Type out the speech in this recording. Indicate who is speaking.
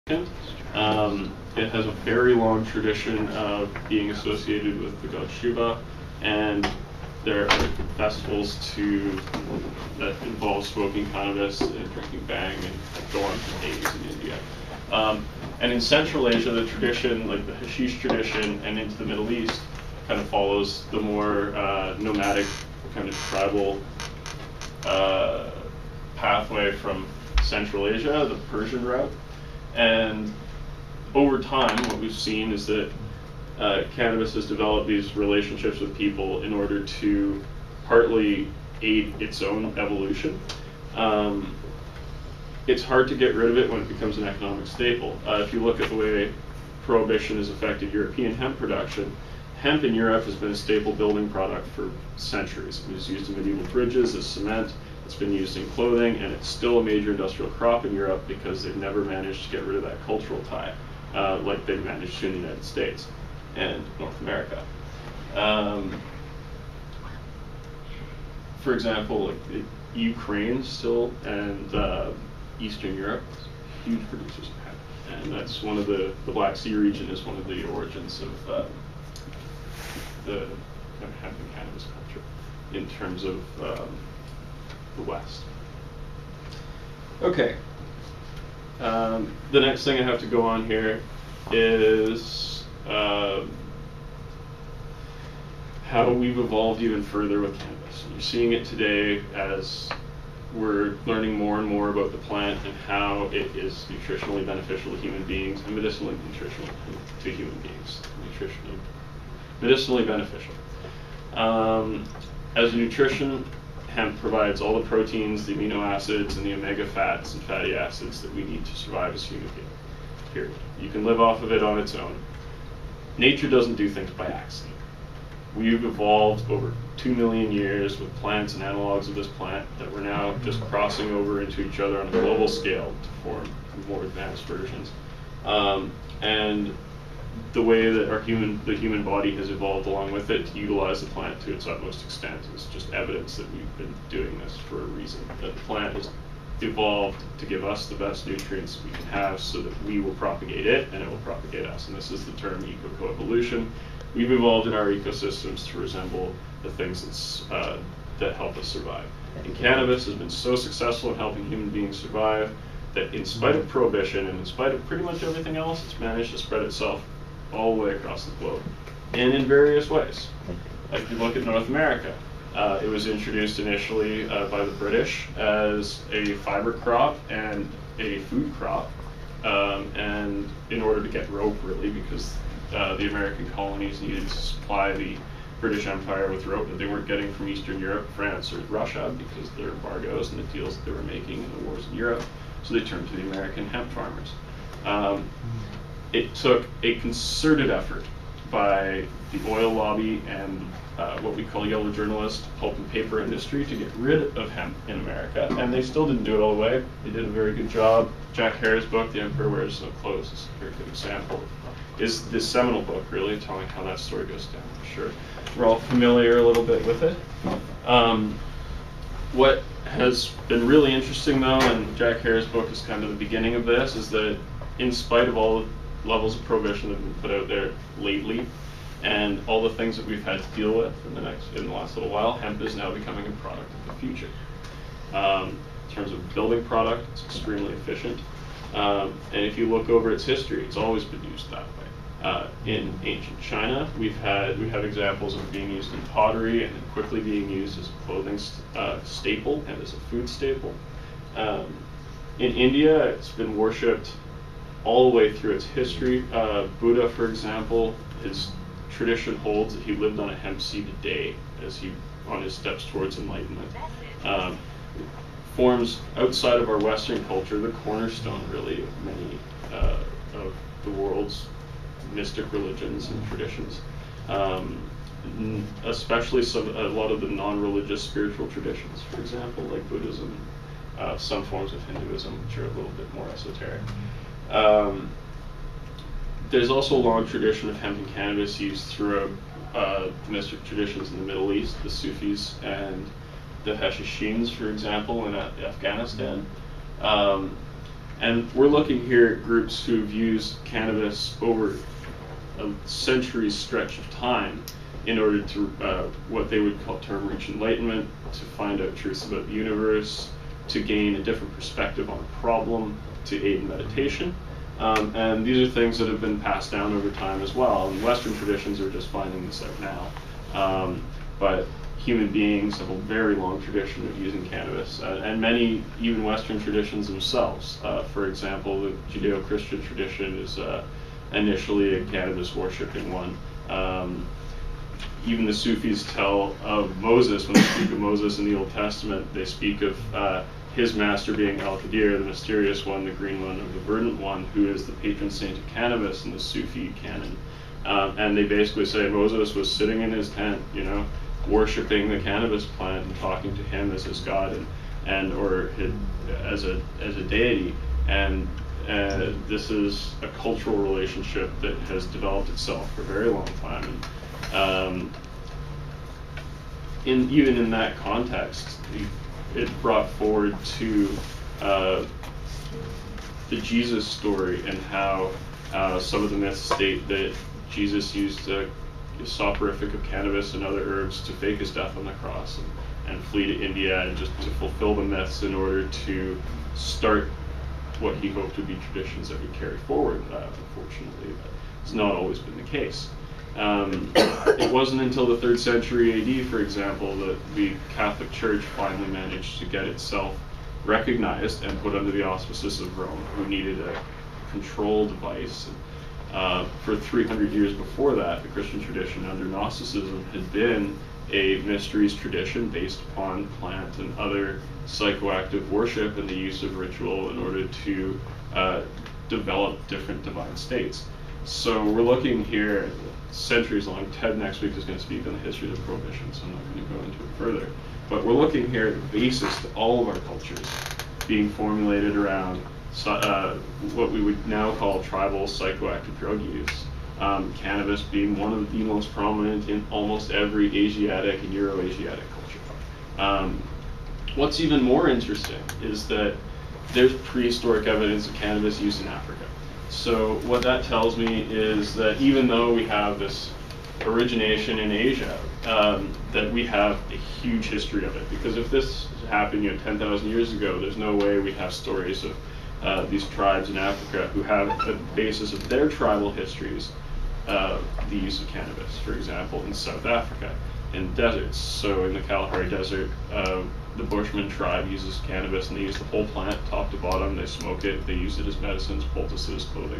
Speaker 1: It has a very long tradition of being associated with the god Shiva, and there are festivals that involve smoking cannabis and drinking bang and go on for days in India. And in Central Asia, the tradition, like the hashish tradition, and into the Middle East, kind of follows the more nomadic, kind of tribal pathway from Central Asia, the Persian route. And over time, what we've seen is that cannabis has developed these relationships with people in order to partly aid its own evolution. It's hard to get rid of it when it becomes an economic staple. If you look at the way prohibition has affected European hemp production, hemp in Europe has been a staple building product for centuries. It was used in medieval bridges as cement. It's been used in clothing, and it's still a major industrial crop in Europe because they've never managed to get rid of that cultural tie like they've managed to in the United States and North America. For example, like Ukraine still and Eastern Europe, huge producers of hemp, and that's one of the Black Sea region is one of the origins of the kind of hemp and cannabis culture in terms of the West. Okay. The next thing I have to go on here is how we've evolved even further with cannabis. You're seeing it today as we're learning more and more about the plant and how it is nutritionally beneficial to human beings and medicinally nutritional to human beings. Medicinally beneficial. As a nutrition, hemp provides all the proteins, the amino acids, and the omega fats and fatty acids that we need to survive as human beings. Period. You can live off of it on its own. Nature doesn't do things by accident. We've evolved over 2 million years with plants and analogs of this plant that we're now just crossing over into each other on a global scale to form more advanced versions. And the way that the human body has evolved along with it to utilize the plant to its utmost extent is just evidence that we've been doing this for a reason. That the plant has evolved to give us the best nutrients we can have so that we will propagate it and it will propagate us. And this is the term eco-coevolution. We've evolved in our ecosystems to resemble the things that help us survive. And cannabis has been so successful in helping human beings survive that in spite of prohibition and in spite of pretty much everything else, it's managed to spread itself all the way across the globe, and in various ways. Like if you look at North America, it was introduced initially by the British as a fiber crop and a food crop, and in order to get rope, really, because the American colonies needed to supply the British Empire with rope that they weren't getting from Eastern Europe, France, or Russia because of their embargoes and the deals that they were making in the wars in Europe. So they turned to the American hemp farmers. It took a concerted effort by the oil lobby and what we call yellow journalist, pulp and paper industry to get rid of hemp in America, and they still didn't do it all the way. They did a very good job. Jack Hare's book, The Emperor Wears No Clothes, is a very good example. Is this seminal book really telling how that story goes down? I'm sure we're all familiar a little bit with it. What has been really interesting though, and Jack Hare's book is kind of the beginning of this, is that in spite of all the levels of prohibition that have been put out there lately, and all the things that we've had to deal with in the last little while, hemp is now becoming a product of the future. In terms of building product, it's extremely efficient. And if you look over its history, it's always been used that way. In ancient China, we have examples of it being used in pottery and then quickly being used as a clothing staple and as a food staple. In India, it's been worshipped all the way through its history. Buddha, for example, his tradition holds that he lived on a hemp seed a day as he on his steps towards enlightenment. Forms outside of our Western culture the cornerstone, really, of many of the world's mystic religions and traditions, especially a lot of the non-religious spiritual traditions, for example, like Buddhism, some forms of Hinduism, which are a little bit more esoteric. There's also a long tradition of hemp and cannabis used throughout the mystic traditions in the Middle East, the Sufis and the Hashishins, for example, in Afghanistan. And we're looking here at groups who've used cannabis over a century stretch of time in order to what they would call term reach enlightenment, to find out truths about the universe, to gain a different perspective on a problem, to aid in meditation. And these are things that have been passed down over time as well. And Western traditions are just finding this out now. But human beings have a very long tradition of using cannabis, and many even Western traditions themselves. For example, the Judeo-Christian tradition is initially a cannabis worshipping one. Even the Sufis tell of Moses, when they speak of Moses in the Old Testament, they speak of his master being Al-Qadir, the mysterious one, the green one, or the verdant one, who is the patron saint of cannabis in the Sufi canon. And they basically say Moses was sitting in his tent, worshipping the cannabis plant and talking to him as his god or as a deity. And this is a cultural relationship that has developed itself for a very long time. And even in that context, it brought forward to the Jesus story and how some of the myths state that Jesus used a soporific of cannabis and other herbs to fake his death on the cross and flee to India and just to fulfill the myths in order to start what he hoped would be traditions that would carry forward. Unfortunately, it's not always been the case. It wasn't until the 3rd century AD, for example, that the Catholic Church finally managed to get itself recognized and put under the auspices of Rome, who needed a control device. For 300 years before that, the Christian tradition under Gnosticism had been a mysteries tradition based upon plant and other psychoactive worship and the use of ritual in order to develop different divine states. So we're looking here centuries long. Ted next week is going to speak on the history of prohibition, so I'm not going to go into it further. But we're looking here at the basis to all of our cultures being formulated around what we would now call tribal psychoactive drug use. Cannabis being one of the most prominent in almost every Asiatic and Euro-Asiatic culture. What's even more interesting is that there's prehistoric evidence of cannabis use in Africa. So what that tells me is that even though we have this origination in Asia, that we have a huge history of it. Because if this happened 10,000 years ago, there's no way we have stories of these tribes in Africa who have the basis of their tribal histories the use of cannabis, for example, in South Africa, in deserts. So in the Kalahari Desert, the Bushman tribe uses cannabis, and they use the whole plant, top to bottom. They smoke it, they use it as medicines, poultices, clothing.